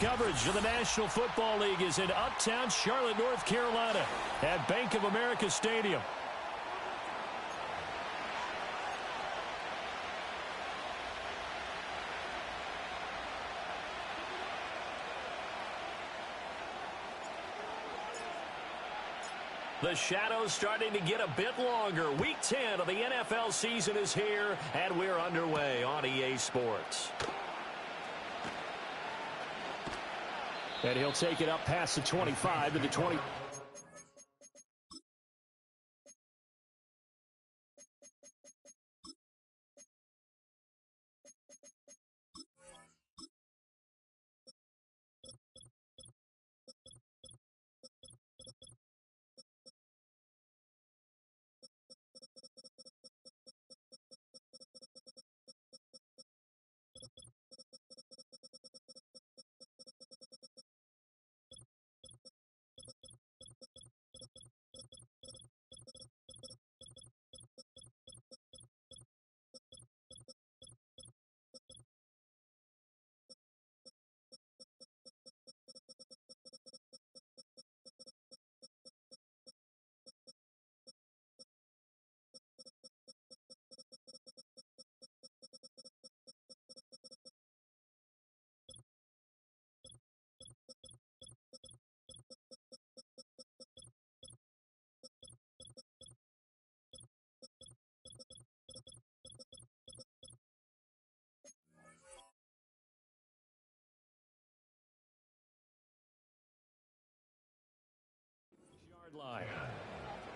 Coverage of the National Football League is in uptown Charlotte, North Carolina at Bank of America Stadium. The shadows starting to get a bit longer. Week 10 of the NFL season is here, and we're underway on EA Sports. And he'll take it up past the 25 to the 20. Line.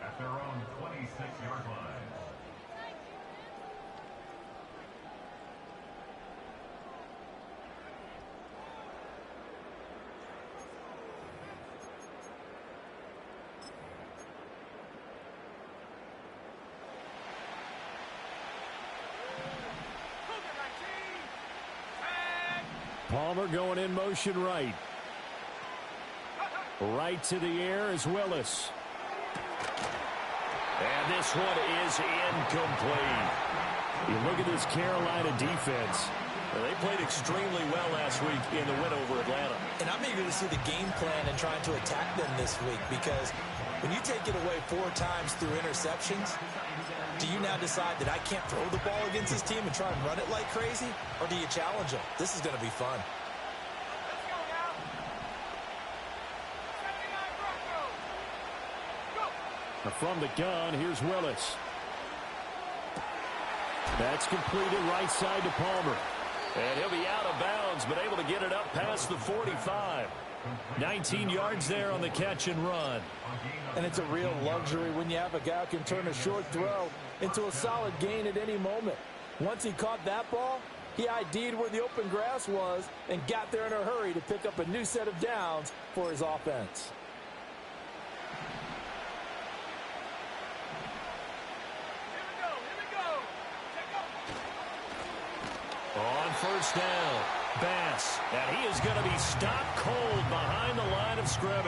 At their own 26-yard line. Palmer going in motion right. Right to the air is Willis. And this one is incomplete. You look at this Carolina defense. They played extremely well last week in the win over Atlanta. And I'm eager to see the game plan and trying to attack them this week, because when you take it away 4 times through interceptions, do you now decide that I can't throw the ball against this team and try and run it like crazy? Or do you challenge them? This is going to be fun. From the gun, here's Willis. That's completed right side to Palmer. And he'll be out of bounds, but able to get it up past the 45. 19 yards there on the catch and run. And it's a real luxury when you have a guy who can turn a short throw into a solid gain at any moment. Once he caught that ball, he ID'd where the open grass was and got there in a hurry to pick up a new set of downs for his offense. On first down, Bass, and he is going to be stopped cold behind the line of scrimmage.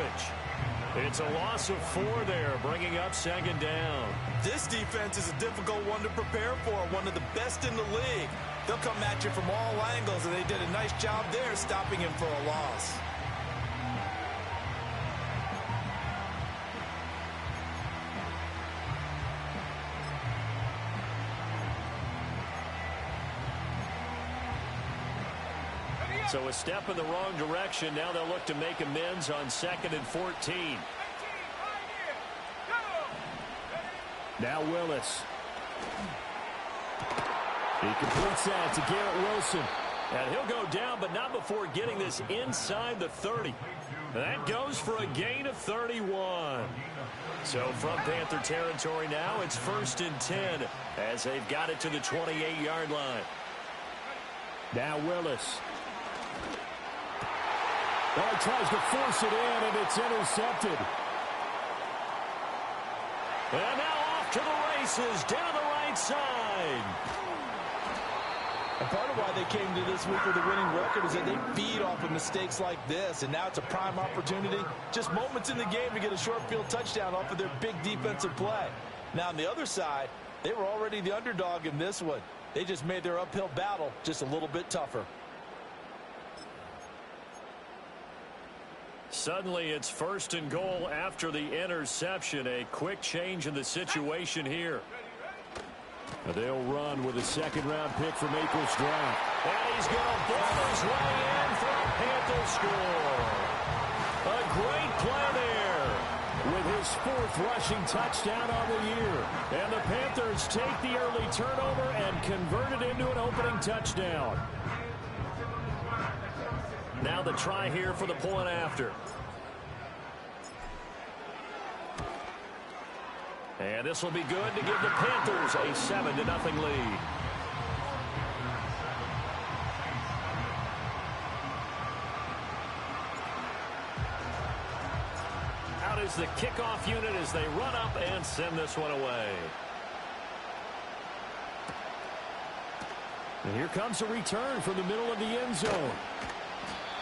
It's a loss of 4 there, bringing up second down. This defense is a difficult one to prepare for, one of the best in the league. They'll come at you from all angles, and they did a nice job there stopping him for a loss. So a step in the wrong direction. Now they'll look to make amends on 2nd and 14. Now Willis. He completes that to Garrett Wilson. And he'll go down, but not before getting this inside the 30. That goes for a gain of 31. So from Panther territory now, it's 1st and 10 as they've got it to the 28-yard line. Now Willis. Oh, he tries to force it in, and it's intercepted. And now off to the races, down the right side. And part of why they came to this week with a winning record is that they feed off of mistakes like this, and now it's a prime opportunity. Just moments in the game to get a short field touchdown off of their big defensive play. Now on the other side, they were already the underdog in this one. They just made their uphill battle just a little bit tougher. Suddenly it's 1st and goal after the interception. A quick change in the situation here. They'll run with a second-round pick from April's draft. And he's going to ball his way in for a Panther score. A great play there with his 4th rushing touchdown on the year. And the Panthers take the early turnover and convert it into an opening touchdown. Now the try here for the point after. And this will be good to give the Panthers a 7-0 lead. Out is the kickoff unit as they run up and send this one away. And here comes a return from the middle of the end zone.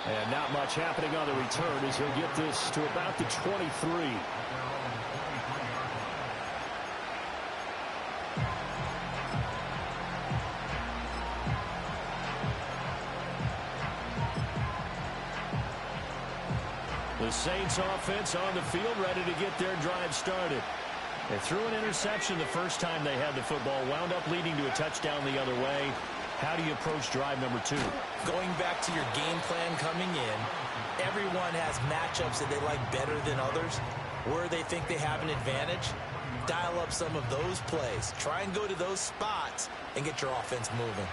And not much happening on the return as he'll get this to about the 23. The Saints offense on the field, ready to get their drive started. They threw an interception the first time they had the football, wound up leading to a touchdown the other way. How do you approach drive number 2? Going back to your game plan coming in, everyone has matchups that they like better than others, where they think they have an advantage. Dial up some of those plays. Try and go to those spots and get your offense moving.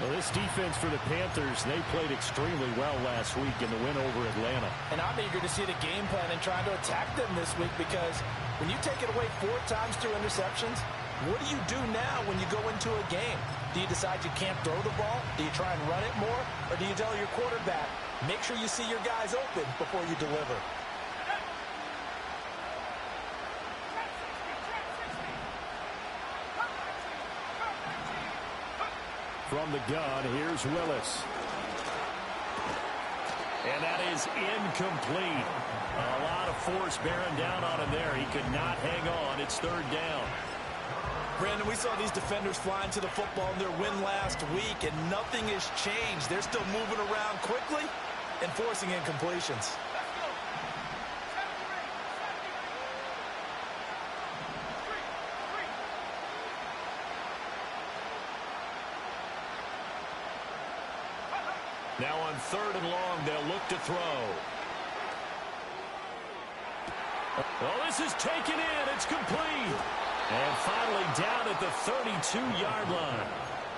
Well, this defense for the Panthers, they played extremely well last week in the win over Atlanta. And I'm eager to see the game plan and trying to attack them this week, because when you take it away 4 times through interceptions, what do you do now when you go into a game? Do you decide you can't throw the ball? Do you try and run it more? Or do you tell your quarterback, make sure you see your guys open before you deliver? From the gun, here's Willis. And that is incomplete. A lot of force bearing down on him there. He could not hang on. It's 3rd down. Brandon, we saw these defenders flying to the football in their win last week, and nothing has changed. They're still moving around quickly and forcing incompletions. Now on 3rd and long, they'll look to throw. Oh, this is taken in. It's complete. And finally down at the 32-yard line.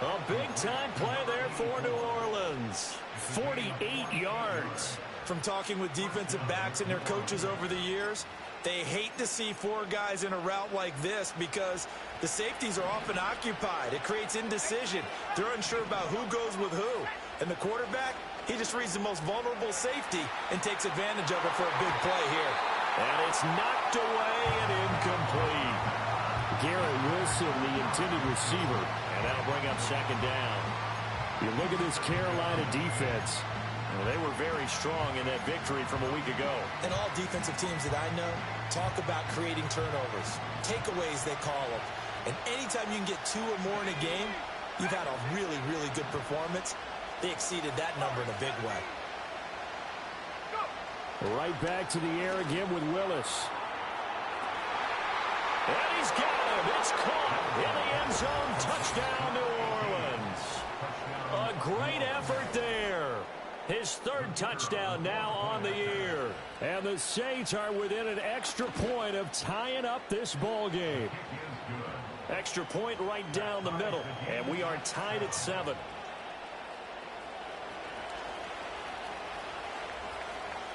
A big-time play there for New Orleans. 48 yards. From talking with defensive backs and their coaches over the years, they hate to see 4 guys in a route like this because the safeties are often occupied. It creates indecision. They're unsure about who goes with who. And the quarterback, he just reads the most vulnerable safety and takes advantage of it for a big play here. And it's knocked away and incomplete. Garrett Wilson, the intended receiver. And that'll bring up 2nd down. You look at this Carolina defense. Well, they were very strong in that victory from a week ago. And all defensive teams that I know talk about creating turnovers. Takeaways, they call them. And anytime you can get 2 or more in a game, you've had a really, really good performance. They exceeded that number in a big way. Right back to the air again with Willis. And he's got him. It's caught in the end zone. Touchdown, New Orleans. A great effort there. His 3rd touchdown now on the year. And the Saints are within an extra point of tying up this ball game. Extra point right down the middle. And we are tied at 7.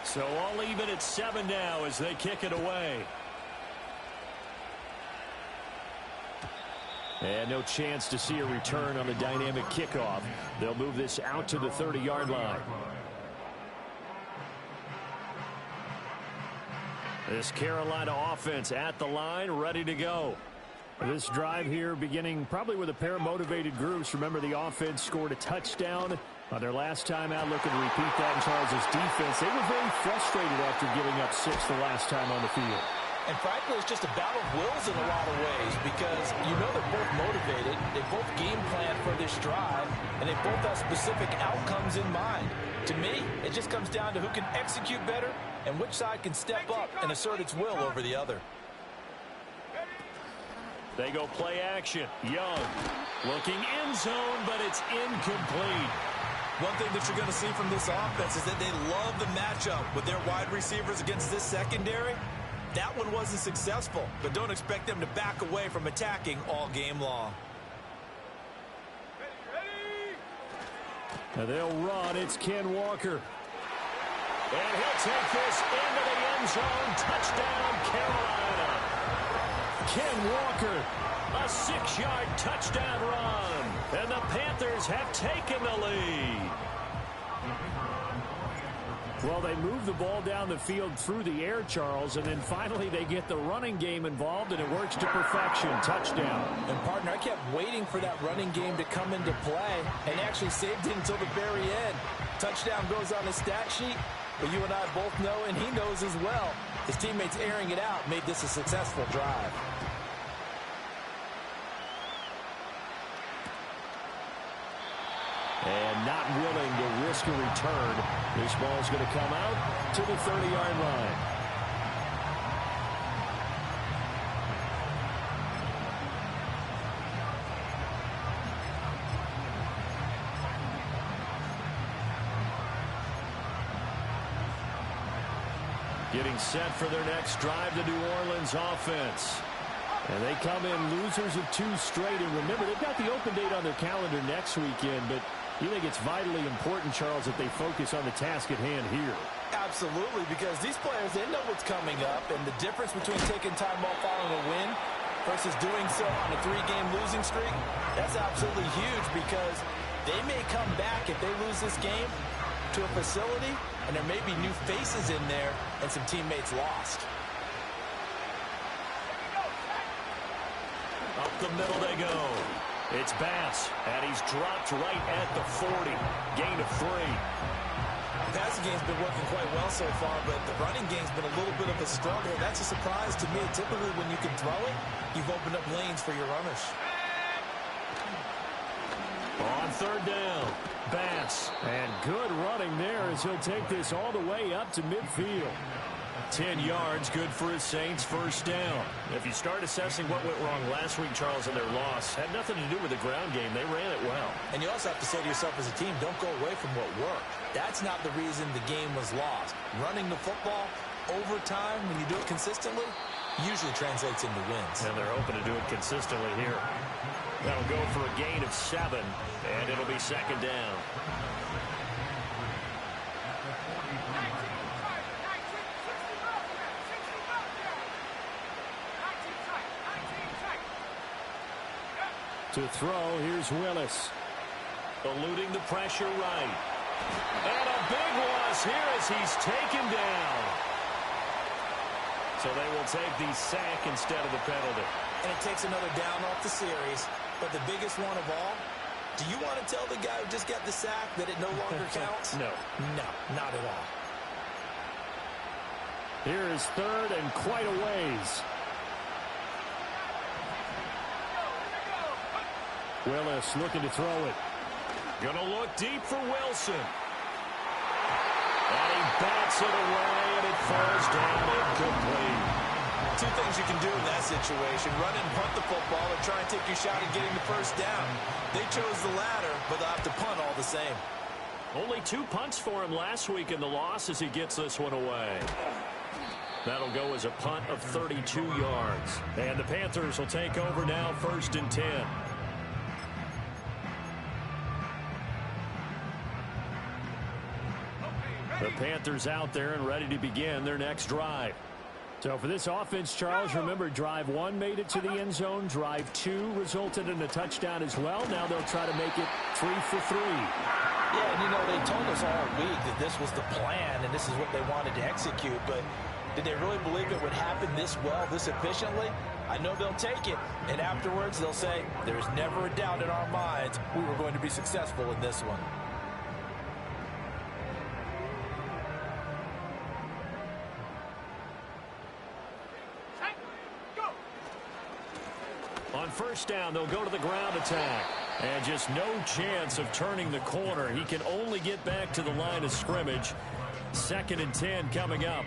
So all even at 7 now as they kick it away. And no chance to see a return on the dynamic kickoff. They'll move this out to the 30-yard line. This Carolina offense at the line, ready to go. This drive here beginning probably with a pair of motivated groups. Remember, the offense scored a touchdown on their last time out, looking to repeat that in Charles' defense. They were very frustrated after giving up 6 the last time on the field. And frankly, it's just a battle of wills in a lot of ways because you know they're both motivated. They both game plan for this drive, and they both have specific outcomes in mind. To me, it just comes down to who can execute better and which side can step up and assert its will over the other. They go play action. Young looking end zone, but it's incomplete. One thing that you're going to see from this offense is that they love the matchup with their wide receivers against this secondary. That one wasn't successful, but don't expect them to back away from attacking all game long. Now they'll run. It's Ken Walker. And he'll take this into the end zone. Touchdown, Carolina. Ken Walker, a 6-yard touchdown run. And the Panthers have taken the lead. Well, they move the ball down the field through the air, Charles, and then finally they get the running game involved, and it works to perfection. Touchdown. And, partner, I kept waiting for that running game to come into play and actually saved it until the very end. Touchdown goes on the stat sheet, but you and I both know, and he knows as well, his teammates airing it out made this a successful drive. And not willing to risk a return. This ball's going to come out to the 30-yard line. Getting set for their next drive, the New Orleans offense. And they come in losers of 2 straight. And remember, they've got the open date on their calendar next weekend, but you think it's vitally important, Charles, that they focus on the task at hand here? Absolutely, because these players, they know what's coming up, and the difference between taking time off following a win versus doing so on a 3-game losing streak, that's absolutely huge because they may come back if they lose this game to a facility, and there may be new faces in there and some teammates lost. Up the middle they go. It's Bass, and he's dropped right at the 40. Gain of 3. The passing game's been working quite well so far, but the running game's been a little bit of a struggle. That's a surprise to me. Typically, when you can throw it, you've opened up lanes for your runners. On 3rd down, Bass. And good running there as he'll take this all the way up to midfield. 10 yards, good for his Saints, 1st down. If you start assessing what went wrong last week, Charles, in their loss, had nothing to do with the ground game. They ran it well. And you also have to say to yourself as a team, don't go away from what worked. That's not the reason the game was lost. Running the football over time, when you do it consistently, usually translates into wins. And they're hoping to do it consistently here. That'll go for a gain of 7, and it'll be 2nd down. To throw, here's Willis. Eluding the pressure right. And a big loss here as he's taken down. So they will take the sack instead of the penalty. And it takes another down off the series. But the biggest one of all, do you want to tell the guy who just got the sack that it no longer counts? No. No, not at all. Here is 3rd and quite a ways. Willis looking to throw it. Gonna look deep for Wilson. And he bats it away, and it falls down incomplete. 2 things you can do in that situation. Run and punt the football or try and take your shot at getting the 1st down. They chose the latter, but they'll have to punt all the same. Only 2 punts for him last week in the loss as he gets this one away. That'll go as a punt of 32 yards. And the Panthers will take over now, 1st and 10. The Panthers out there and ready to begin their next drive. So for this offense, Charles, remember drive 1 made it to the end zone. Drive 2 resulted in a touchdown as well. Now they'll try to make it 3 for 3. Yeah, and you know, they told us all week that this was the plan and this is what they wanted to execute. But did they really believe it would happen this well, this efficiently? I know they'll take it. And afterwards, they'll say, there's never a doubt in our minds we were going to be successful in this one. On 1st down, they'll go to the ground attack. And just no chance of turning the corner. He can only get back to the line of scrimmage. 2nd and 10 coming up.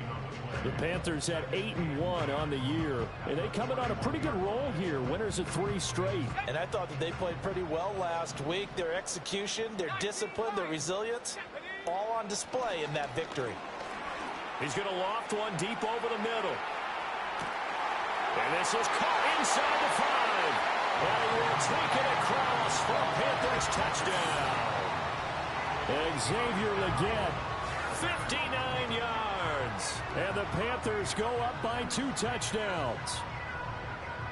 The Panthers at 8-1 on the year, and they coming on a pretty good roll here. Winners of 3 straight. And I thought that they played pretty well last week. Their execution, their discipline, their resilience, all on display in that victory. He's going to loft one deep over the middle. And this is caught inside the 5. And he will take it across for a Panthers touchdown. Xavier Legette. 59 yards. And the Panthers go up by 2 touchdowns.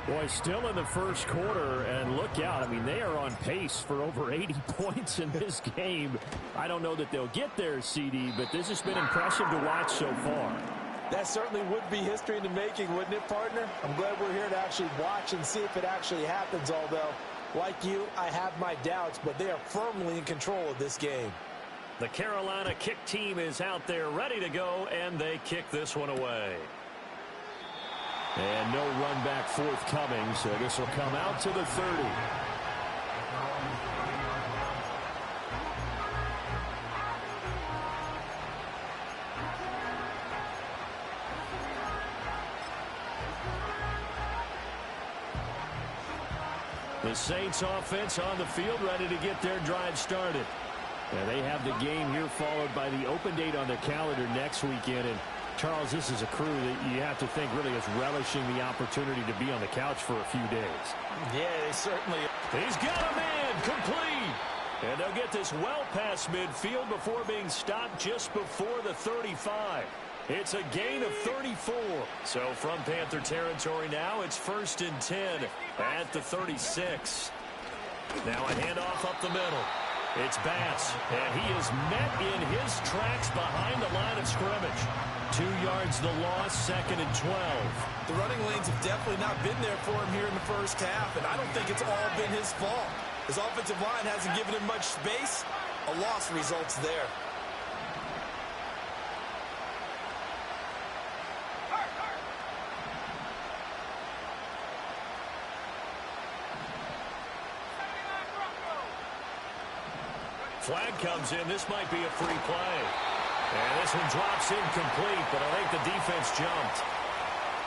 Boy, still in the first quarter, and look out. I mean, they are on pace for over 80 points in this game. I don't know that they'll get there, CD, but this has been impressive to watch so far. That certainly would be history in the making, wouldn't it, partner? I'm glad we're here to actually watch and see if it actually happens, although, like you, I have my doubts, but they are firmly in control of this game. The Carolina kick team is out there ready to go, and they kick this one away. And no run back forthcoming, so this will come out to the 30. The Saints offense on the field ready to get their drive started. And they have the game here followed by the open date on their calendar next weekend. And Charles, this is a crew that you have to think really is relishing the opportunity to be on the couch for a few days. Yeah, they certainly. He's got a man complete. And they'll get this well past midfield before being stopped just before the 35. It's a gain of 34. So from Panther territory now, it's 1st and 10 at the 36. Now a handoff up the middle. It's Bass, and he is met in his tracks behind the line of scrimmage. 2 yards the loss, 2nd and 12. The running lanes have definitely not been there for him here in the first half, and I don't think it's all been his fault. His offensive line hasn't given him much space. A loss results there. Flag comes in. This might be a free play. And this one drops incomplete, but I think the defense jumped.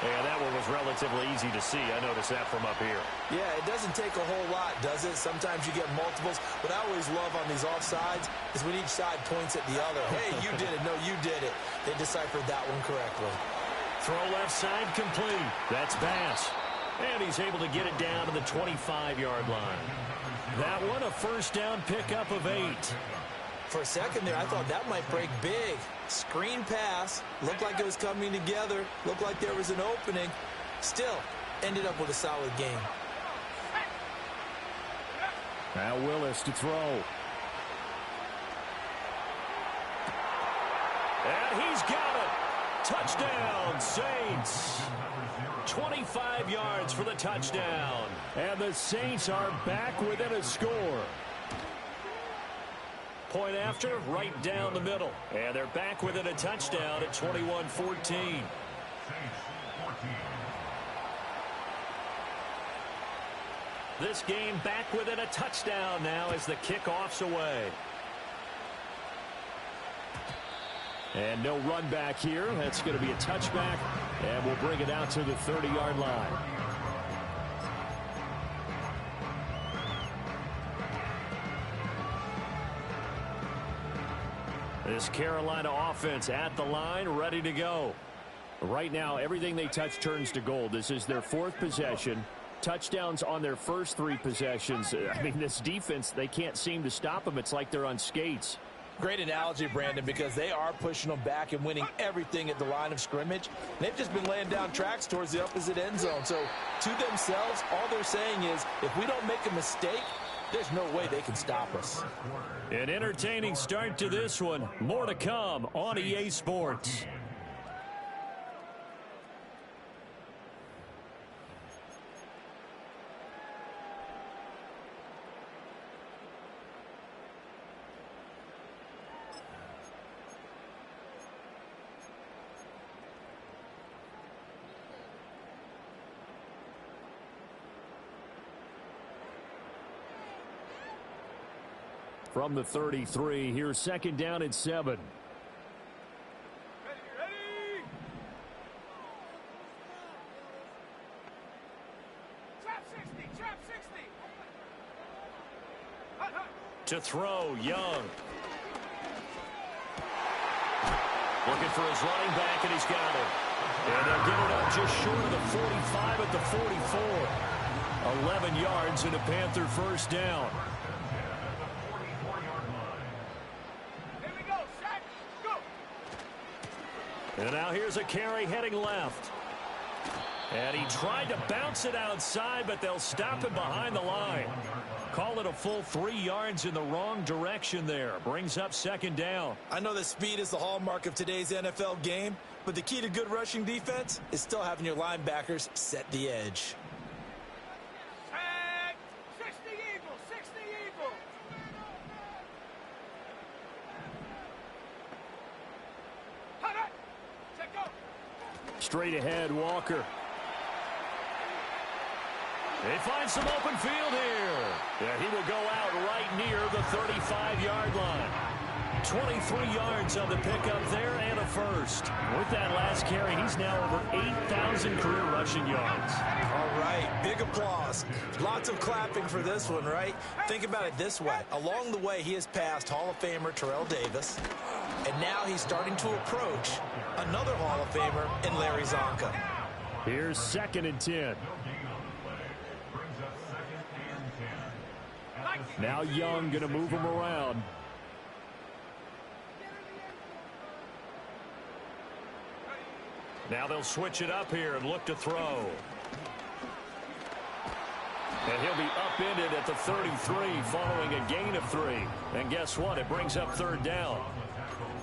And that one was relatively easy to see. I noticed that from up here. Yeah, it doesn't take a whole lot, does it? Sometimes you get multiples. What I always love on these offsides is when each side points at the other. Hey, you did it. No, you did it. They deciphered that one correctly. Throw left side complete. That's Bass. And he's able to get it down to the 25-yard line. That one, a first down pickup of 8. For a second there, I thought that might break big. Screen pass. Looked like it was coming together. Looked like there was an opening. Still, ended up with a solid game. Now Willis to throw. And he's got it. Touchdown, Saints. 25 yards for the touchdown. And the Saints are back within a score. Point after, right down the middle. And they're back within a touchdown at 21-14. This game back within a touchdown now as the kickoff's away. And no run back here. That's going to be a touchback. And we'll bring it out to the 30-yard line. This Carolina offense at the line, ready to go. Right now, everything they touch turns to gold. This is their 4th possession. Touchdowns on their first 3 possessions. I mean, this defense, they can't seem to stop them. It's like they're on skates. Great analogy, Brandon, because they are pushing them back and winning everything at the line of scrimmage. They've just been laying down tracks towards the opposite end zone. So, to themselves, all they're saying is, if we don't make a mistake, there's no way they can stop us. An entertaining start to this one. More to come on EA Sports. from the 33. Here's second down and 7. To throw, Young. Looking for his running back, and he's got it. And they'll get it up just short of the 45 at the 44. 11 yards and a Panther first down. Here we go, Shaq. Go. And now here's a carry heading left. And he tried to bounce it outside, but they'll stop him behind the line. Call it a full 3 yards in the wrong direction there. Brings up second down. I know that speed is the hallmark of today's NFL game, but the key to good rushing defense is still having your linebackers set the edge. Shaq. 60 Eagle. 60 Eagle. Hot, hot. Check go. Straight ahead, Walker. They find some open field here. Yeah, he will go out right near the 35-yard line. 23 yards on the pickup there and a first. With that last carry, he's now over 8,000 career rushing yards. All right, big applause. Lots of clapping for this one, right? Think about it this way. Along the way, he has passed Hall of Famer Terrell Davis, and now he's starting to approach another Hall of Famer in Larry Zonka. Here's second and 10. Now Young going to move him around. Now they'll switch it up here and look to throw. And he'll be upended at the 33 following a gain of 3. And guess what? It brings up third down.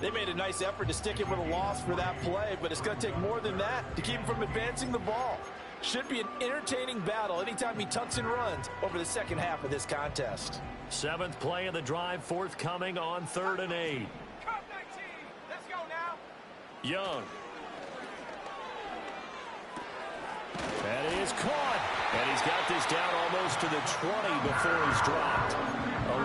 They made a nice effort to stick him with a loss for that play, but it's going to take more than that to keep him from advancing the ball. Should be an entertaining battle anytime he tucks and runs over the second half of this contest. 7th play of the drive forthcoming on 3rd and 8. Cup 19. Let's go now. Young. That is caught. And he's got this down almost to the 20 before he's dropped.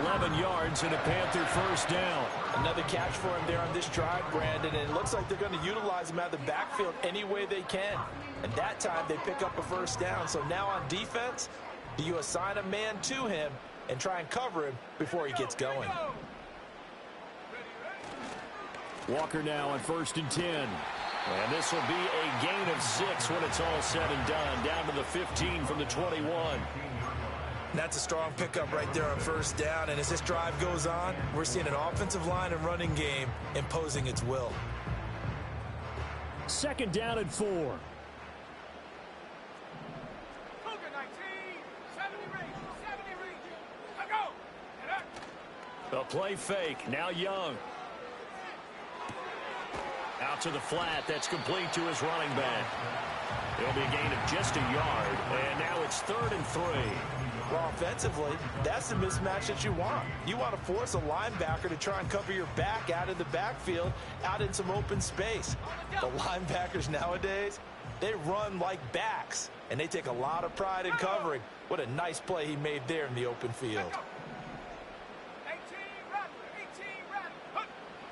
11 yards and a Panther first down. Another catch for him there on this drive, Brandon, and it looks like they're going to utilize him out of the backfield any way they can. And that time they pick up a first down. So now on defense, do you assign a man to him and try and cover him before he gets going? Walker now on 1st and 10. And this will be a gain of 6 when it's all said and done. Down to the 15 from the 21. That's a strong pickup right there on first down. And as this drive goes on, we're seeing an offensive line and running game imposing its will. Second down and 4. Cougar 19. 70 range. 70 range. Let's go. Get up. A play fake. Now Young. Out to the flat. That's complete to his running back. It'll be a gain of just a yard. And now it's 3rd and 3. Well, offensively, that's the mismatch that you want. You want to force a linebacker to try and cover your back out of the backfield, out in some open space. The linebackers nowadays, they run like backs, and they take a lot of pride in covering. What a nice play he made there in the open field. 18 Rattler.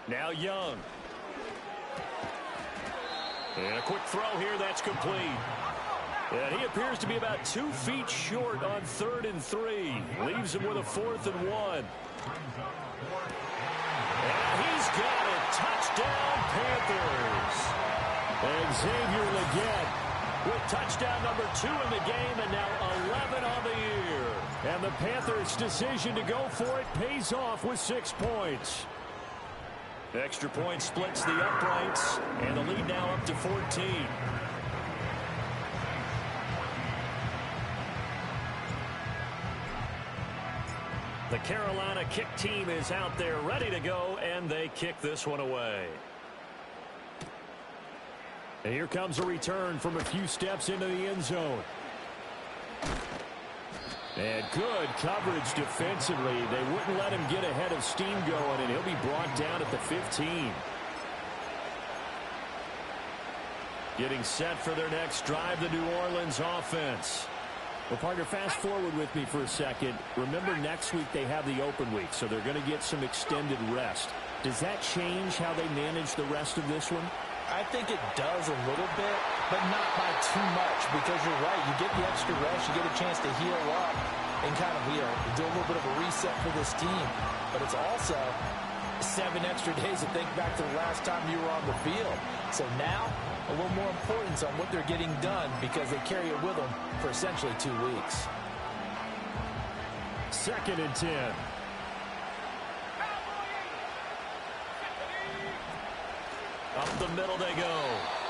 Now Young. And a quick throw here, that's complete. And he appears to be about 2 feet short on 3rd and 3. Leaves him with a 4th and 1. And he's got it. Touchdown, Panthers. And Xavier Legette with touchdown number 2 in the game, and now 11 on the year. And the Panthers' decision to go for it pays off with 6 points. Extra point splits the uprights, and the lead now up to 14. The Carolina kick team is out there ready to go, and they kick this one away. And here comes a return from a few steps into the end zone. And good coverage defensively. They wouldn't let him get ahead of steam going, and he'll be brought down at the 15. Getting set for their next drive, the New Orleans offense. Well, partner, fast forward with me for a second. Remember, next week they have the open week, so they're going to get some extended rest. Does that change how they manage the rest of this one? I think it does a little bit, but not by too much, because you're right. You get the extra rest, you get a chance to heal up and kind of, do a little bit of a reset for this team. But it's also 7 extra days to think back to the last time you were on the field. So now, a little more importance on what they're getting done because they carry it with them for essentially 2 weeks. 2nd and 10. Up the middle they go.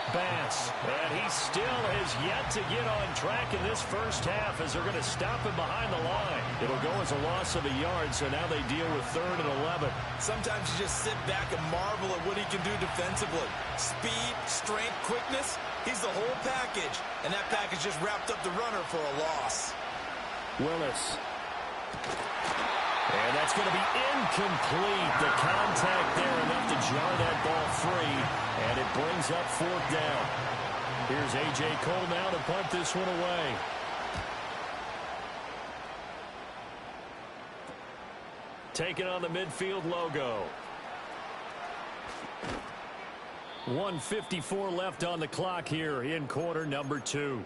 Bass. And he still has yet to get on track in this first half as they're going to stop him behind the line. It'll go as a loss of a yard, so now they deal with 3rd and 11. Sometimes you just sit back and marvel at what he can do defensively. Speed, strength, quickness, he's the whole package. And that package just wrapped up the runner for a loss. Willis. And that's going to be incomplete. The contact there enough to jar that ball free. And it brings up 4th down. Here's A.J. Cole now to punt this one away. Taking on the midfield logo. 1:54 left on the clock here in quarter number 2.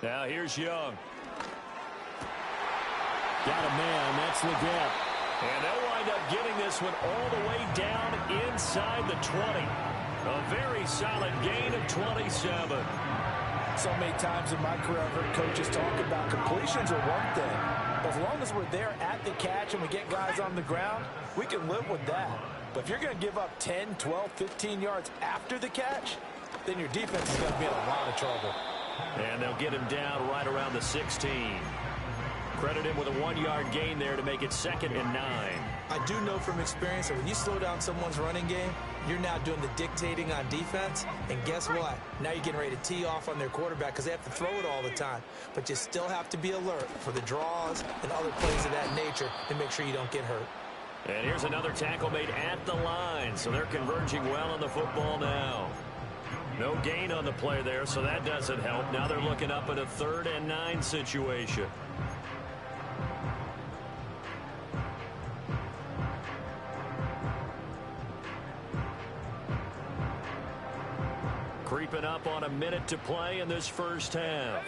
Now here's Young. Got a man. That's Leggett. And they'll wind up getting this one all the way down inside the 20. A very solid gain of 27. So many times in my career, I've heard coaches talk about completions are one thing. But as long as we're there at the catch and we get guys on the ground, we can live with that. But if you're going to give up 10, 12, 15 yards after the catch, then your defense is going to be in a lot of trouble. And they'll get him down right around the 16. Credit him with a 1-yard gain there to make it 2nd and 9. I do know from experience that when you slow down someone's running game, you're now doing the dictating on defense. And guess what? Now you're getting ready to tee off on their quarterback because they have to throw it all the time. But you still have to be alert for the draws and other plays of that nature to make sure you don't get hurt. And here's another tackle made at the line. So they're converging well on the football now. No gain on the play there, so that doesn't help. Now they're looking up at a 3rd and 9 situation. Creeping up on a minute to play in this first half.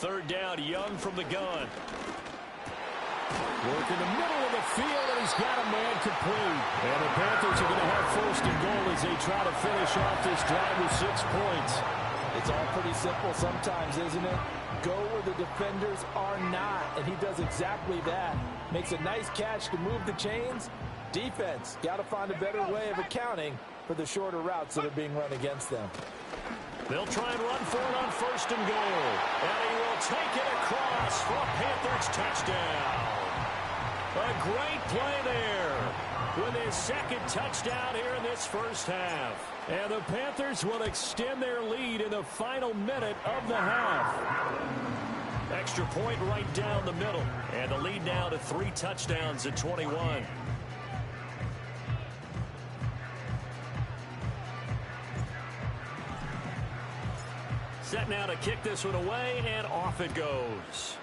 Third down, Young from the gun. Work in the middle of the field, and he's got a man complete. And the Panthers are going to have 1st and goal as they try to finish off this drive with 6 points. It's all pretty simple sometimes, isn't it? Go where the defenders are not, and he does exactly that. Makes a nice catch to move the chains. Defense, got to find a better way of accounting for the shorter routes that are being run against them. They'll try and run for it on 1st and goal. And he will take it across for a Panthers touchdown. A great play there with his 2nd touchdown here in this first half. And the Panthers will extend their lead in the final minute of the half. Extra point right down the middle. And the lead now to 3 touchdowns at 21. Set now to kick this one away, and off it goes.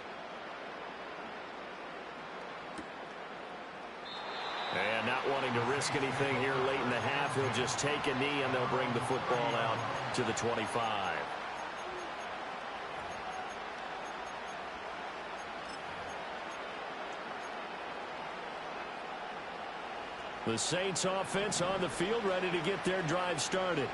And not wanting to risk anything here late in the half, he'll just take a knee, and they'll bring the football out to the 25. The Saints offense on the field, ready to get their drive started.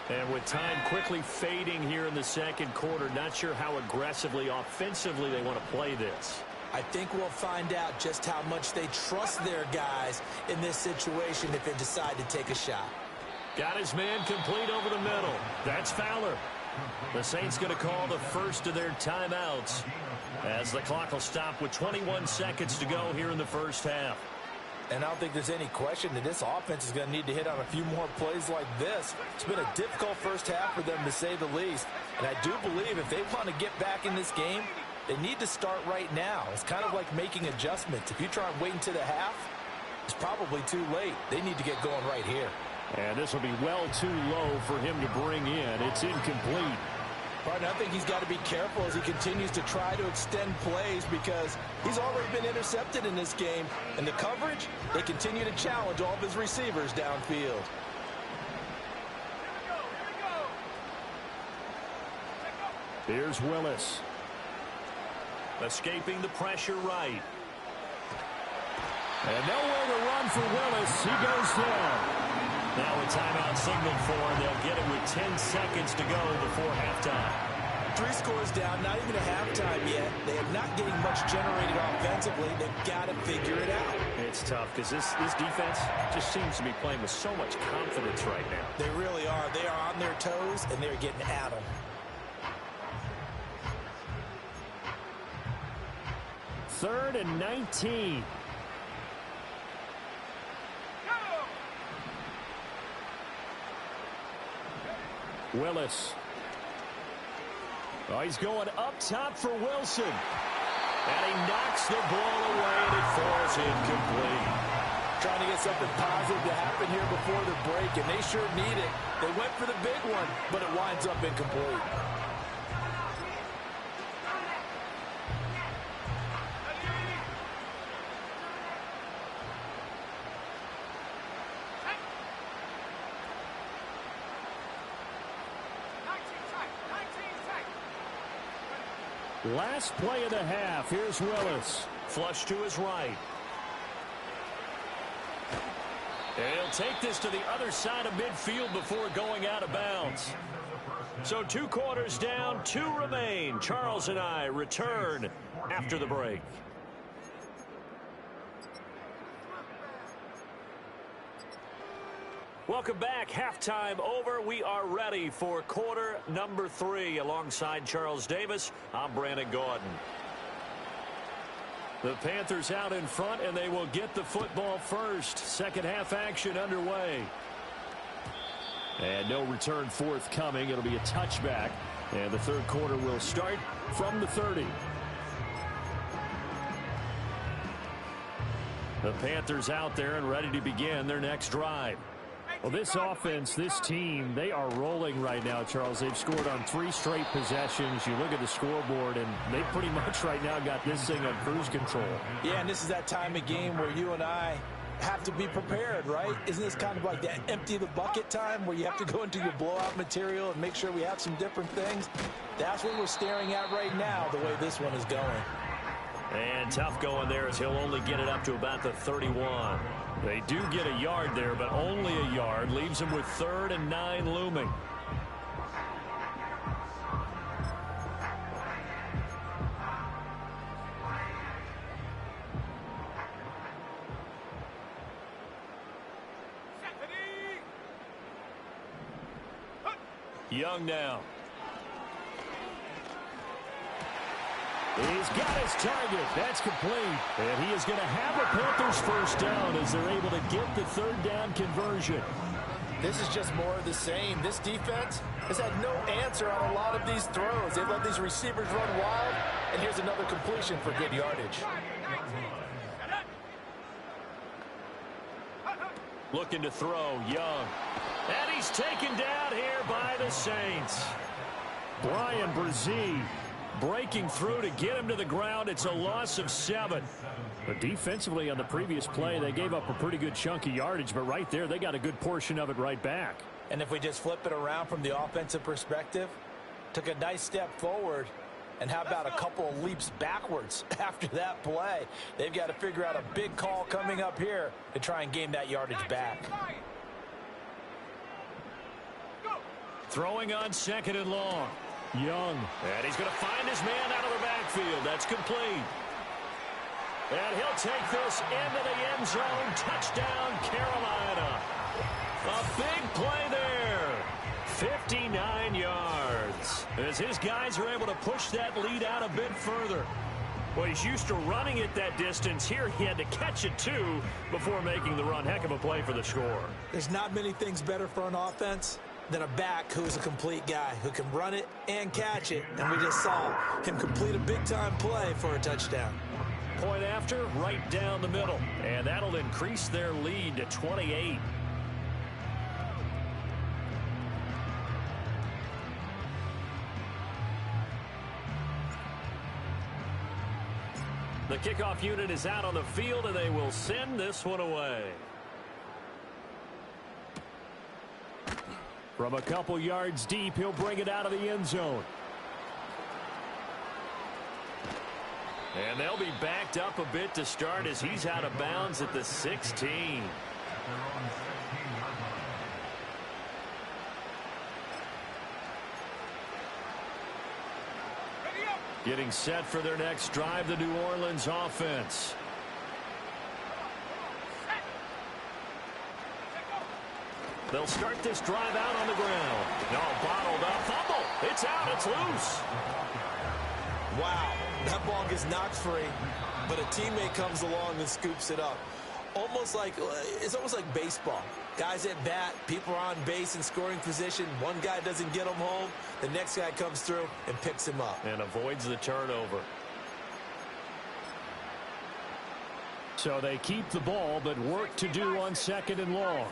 And with time quickly fading here in the 2nd quarter, not sure how aggressively, offensively they want to play this. I think we'll find out just how much they trust their guys in this situation if they decide to take a shot. Got his man complete over the middle. That's Fowler. The Saints going to call the first of their timeouts as the clock will stop with 21 seconds to go here in the first half. And I don't think there's any question that this offense is going to need to hit on a few more plays like this. It's been a difficult first half for them, to say the least. And I do believe if they want to get back in this game, they need to start right now. It's kind of like making adjustments. If you try and wait until the half, it's probably too late. They need to get going right here. And this will be well too low for him to bring in. It's incomplete. Partner, I think he's got to be careful as he continues to try to extend plays because he's already been intercepted in this game. And the coverage, they continue to challenge all of his receivers downfield. Here's Willis. Escaping the pressure right. And nowhere to run for Willis. He goes down. Now a timeout signal for him. They'll get it with 10 seconds to go before halftime. 3 scores down, not even a halftime yet. They are not getting much generated offensively. They've got to figure it out. It's tough because this defense just seems to be playing with so much confidence right now. They really are. They are on their toes, and they're getting at them. Third and 19. Willis. Oh, he's going up top for Wilson. And he knocks the ball away, and it falls incomplete. Trying to get something positive to happen here before the break, and they sure need it. They went for the big one, but it winds up incomplete. Last play of the half. Here's Willis. Flush to his right. And he'll take this to the other side of midfield before going out of bounds. So 2 quarters down, 2 remain. Charles and I return after the break. Welcome back. Halftime over. We are ready for quarter number 3. Alongside Charles Davis, I'm Brandon Gordon. The Panthers out in front, and they will get the football first. Second half action underway. And no return forthcoming. It'll be a touchback. And the third quarter will start from the 30. The Panthers out there and ready to begin their next drive. Well, this offense, this team, they are rolling right now, Charles. They've scored on 3 straight possessions. You look at the scoreboard, and they pretty much right now got this thing on cruise control. Yeah, and this is that time of game where you and I have to be prepared, right? Isn't this kind of like that empty the bucket time where you have to go into your blowout material and make sure we have some different things? That's what we're staring at right now, the way this one is going. And tough going there as he'll only get it up to about the 31. They do get a yard there, but only a yard. Leaves them with 3rd and 9 looming. Young now. He's got his target. That's complete. And he is going to have a Panthers first down as they're able to get the 3rd down conversion. This is just more of the same. This defense has had no answer on a lot of these throws. They've let these receivers run wild, and here's another completion for good yardage. Looking to throw, Young. And he's taken down here by the Saints. Brian Brzee breaking through to get him to the ground. It's a loss of 7. But defensively on the previous play, they gave up a pretty good chunk of yardage. But right there, they got a good portion of it right back. And if we just flip it around from the offensive perspective, took a nice step forward. And how about a couple of leaps backwards after that play? They've got to figure out a big call coming up here to try and gain that yardage back. Throwing on 2nd and long. Young. And he's going to find his man out of the backfield. That's complete. And he'll take this into the end zone. Touchdown, Carolina. A big play there. 59 yards. As his guys are able to push that lead out a bit further. Well, he's used to running it that distance. Here he had to catch it, too, before making the run. Heck of a play for the score. There's not many things better for an offense than a back who's a complete guy, who can run it and catch it. And we just saw him complete a big-time play for a touchdown. Point after, right down the middle. And that'll increase their lead to 28. The kickoff unit is out on the field, and they will send this one away. From a couple yards deep, he'll bring it out of the end zone. And they'll be backed up a bit to start as he's out of bounds at the 16. Getting set for their next drive, the New Orleans offense. They'll start this drive out on the ground. No, bottled up. Fumble. It's out. It's loose. Wow, that ball gets knocked free, but a teammate comes along and scoops it up. It's almost like baseball. Guys at bat, people are on base in scoring position. One guy doesn't get him home. The next guy comes through and picks him up. And avoids the turnover. So they keep the ball, but work to do on 2nd and long.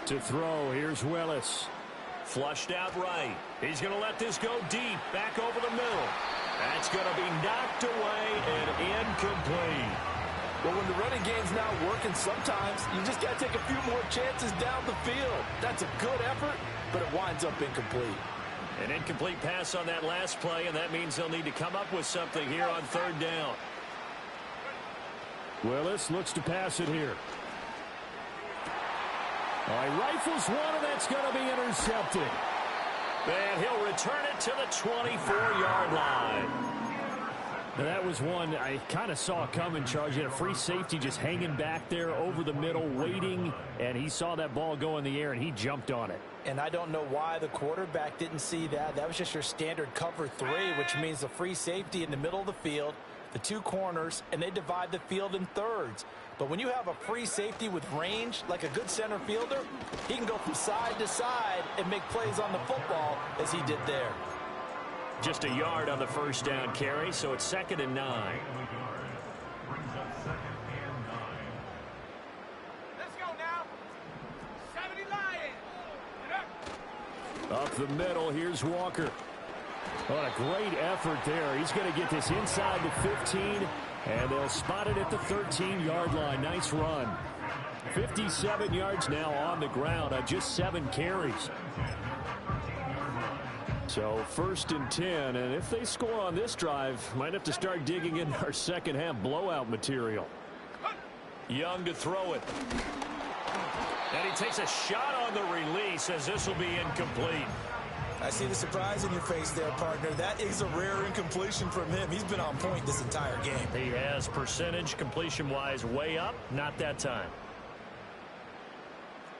To throw, here's Willis. Flushed out right. He's going to let this go deep, back over the middle. That's going to be knocked away and incomplete. Well, when the running game's not working, sometimes you just got to take a few more chances down the field. That's a good effort, but it winds up incomplete. An incomplete pass on that last play, and that means they'll need to come up with something here on 3rd down. Willis looks to pass it here. All right, rifles one, and that's going to be intercepted. And he'll return it to the 24-yard line. Now that was one I kind of saw coming, Charles. You had a free safety just hanging back there over the middle, waiting, and he saw that ball go in the air, and he jumped on it. And I don't know why the quarterback didn't see that. That was just your standard cover 3, which means the free safety in the middle of the field, the 2 corners, and they divide the field in thirds. But when you have a free safety with range, like a good center fielder, he can go from side to side and make plays on the football as he did there. Just a yard on the 1st down carry, so it's 2nd and 9. Let's go now. 70 Lions. Up the middle, here's Walker. What a great effort there. He's going to get this inside the 15, and they'll spot it at the 13-yard line. Nice run. 57 yards now on the ground on just 7 carries. So 1st and 10, and if they score on this drive, might have to start digging in our second-half blowout material. Young to throw it. And he takes a shot on the release as this will be incomplete. I see the surprise in your face there, partner. That is a rare incompletion from him. He's been on point this entire game. He has percentage completion-wise way up. Not that time.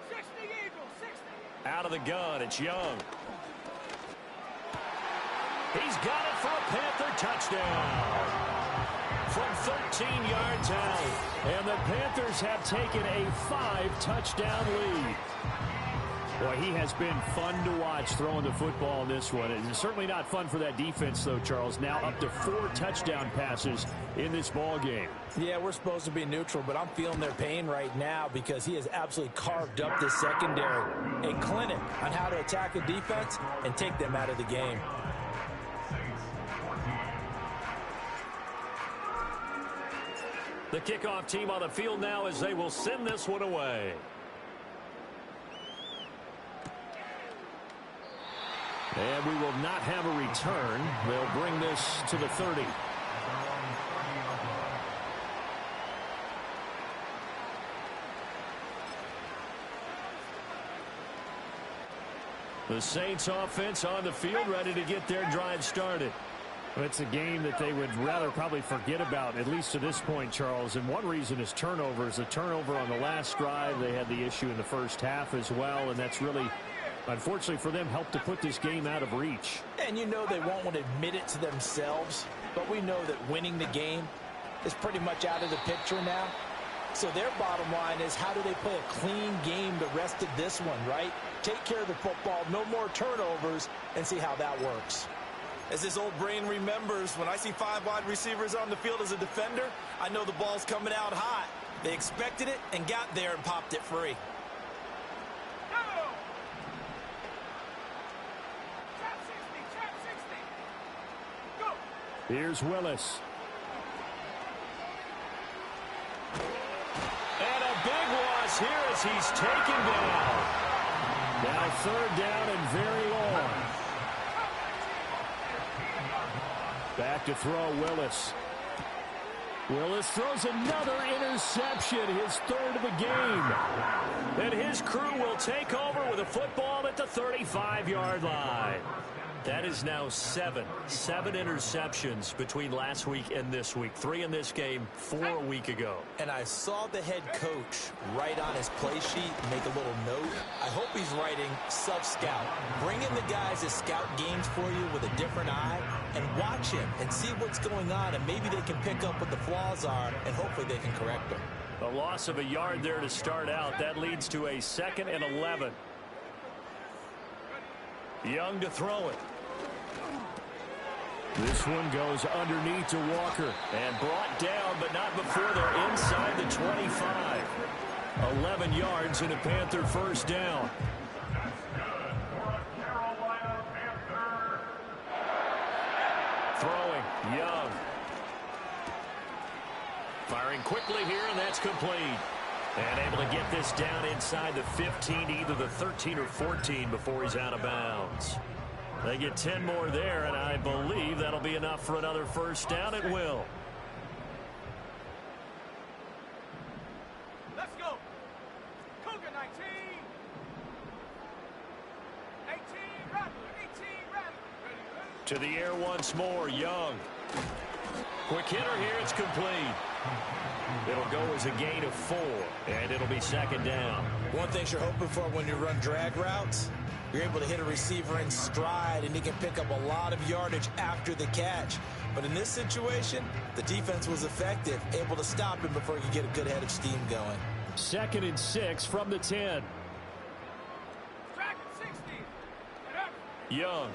60 Eagles, 60. Out of the gun, it's Young. He's got it for a Panther touchdown. From 13 yards out. And the Panthers have taken a 5-touchdown lead. Boy, he has been fun to watch throwing the football in this one. It's certainly not fun for that defense, though, Charles. Now up to 4 touchdown passes in this ball game. Yeah, we're supposed to be neutral, but I'm feeling their pain right now because he has absolutely carved up this secondary. A clinic on how to attack a defense and take them out of the game. The kickoff team on the field now as they will send this one away. And we will not have a return. They'll bring this to the 30. The Saints offense on the field, ready to get their drive started. It's a game that they would rather probably forget about, at least to this point, Charles. And one reason is turnovers. The turnover on the last drive, they had the issue in the first half as well, and that's really, unfortunately for them, helped to put this game out of reach. And you know they won't want to admit it to themselves, but we know that winning the game is pretty much out of the picture now. So their bottom line is, how do they play a clean game the rest of this one, right? Take care of the football, no more turnovers, and see how that works. As this old brain remembers, when I see 5 wide receivers on the field as a defender, I know the ball's coming out hot. They expected it and got there and popped it free. Go! Trap 60, trap 60. Go! Here's Willis. And a big loss here as he's taken down. Now third down and very long. Back to throw, Willis. Willis throws another interception, his third of the game. And his crew will take over with a football at the 35-yard line. That is now seven interceptions between last week and this week. 3 in this game, 4 a week ago. And I saw the head coach write on his play sheet, make a little note. I hope he's writing self-scout. Bring in the guys that scout games for you with a different eye and watch him and see what's going on, and maybe they can pick up what the flaws are, and hopefully they can correct them. A loss of a yard there to start out. That leads to a 2nd and 11. Young to throw it. This one goes underneath to Walker. And brought down, but not before they're inside the 25. 11 yards and a Panther first down. Throwing, Young. Firing quickly here, and that's complete. And able to get this down inside the 15 to either the 13 or 14 before he's out of bounds. They get 10 more there, and I believe that'll be enough for another first down. It will. Let's go. Cougar 19. 18 Rattler. 18 Rattler. Ready. To the air once more, Young. Quick hitter here, it's complete. It'll go as a gain of 4, and it'll be 2nd down. One thing you're hoping for when you run drag routes, you're able to hit a receiver in stride, and he can pick up a lot of yardage after the catch. But in this situation, the defense was effective, able to stop him before he could get a good head of steam going. 2nd and 6 from the 10. Track 60. Get up. Young.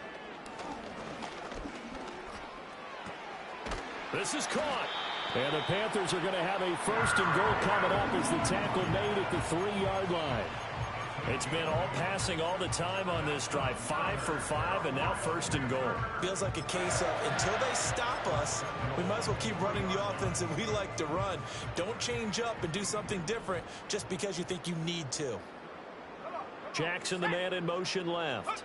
This is caught. And the Panthers are going to have a 1st and goal coming up as the tackle made at the 3-yard line. It's been all passing all the time on this drive. 5 for 5, and now 1st and goal. Feels like a case of, until they stop us, we might as well keep running the offense that we like to run. Don't change up and do something different just because you think you need to. Jackson, the man in motion left.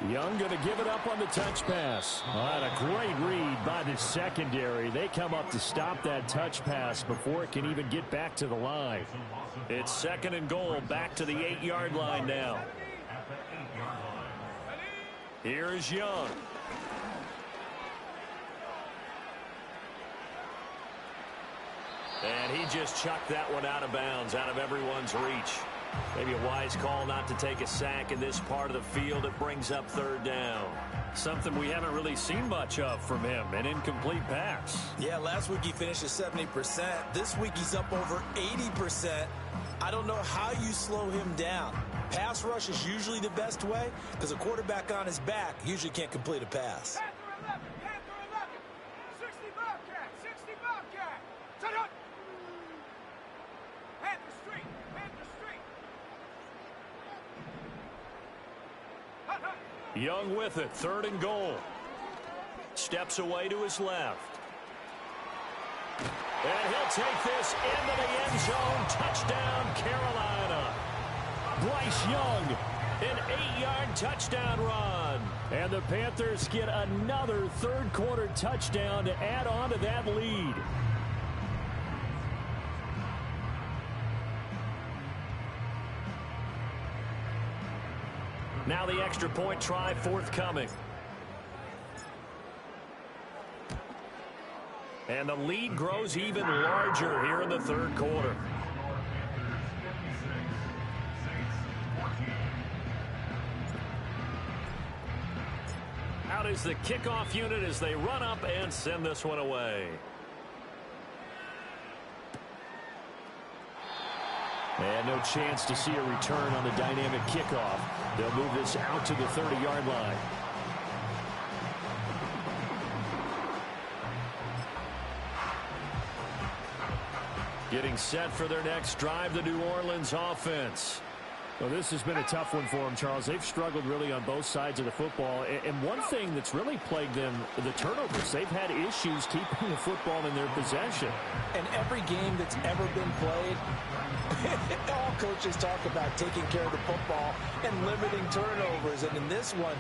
Young going to give it up on the touch pass. And a great read by the secondary. They come up to stop that touch pass before it can even get back to the line. It's 2nd and goal, back to the 8-yard line now. Here is Young. And he just chucked that one out of bounds, out of everyone's reach. Maybe a wise call not to take a sack in this part of the field. It brings up 3rd down. Something we haven't really seen much of from him, an incomplete pass. Yeah, last week he finished at 70%. This week he's up over 80%. I don't know how you slow him down. Pass rush is usually the best way because a quarterback on his back usually can't complete a pass. Panther 11. Panther 11. 60 Bobcat. 60 Bobcat. Shut up. Panther Street. Panther Street. Hut, hut. Young with it, 3rd and goal. Steps away to his left. And he'll take this into the end zone. Touchdown, Carolina. Bryce Young. An 8-yard touchdown run. And the Panthers get another 3rd quarter touchdown to add on to that lead. Now the extra point try forthcoming. And the lead grows even larger here in the third quarter. Out is the kickoff unit as they run up and send this one away. And no chance to see a return on the dynamic kickoff. They'll move this out to the 30-yard line. Getting set for their next drive, the New Orleans offense. Well, this has been a tough one for them, Charles. They've struggled really on both sides of the football. And one thing that's really plagued them, the turnovers. They've had issues keeping the football in their possession. And every game that's ever been played, all coaches talk about taking care of the football and limiting turnovers. And in this one,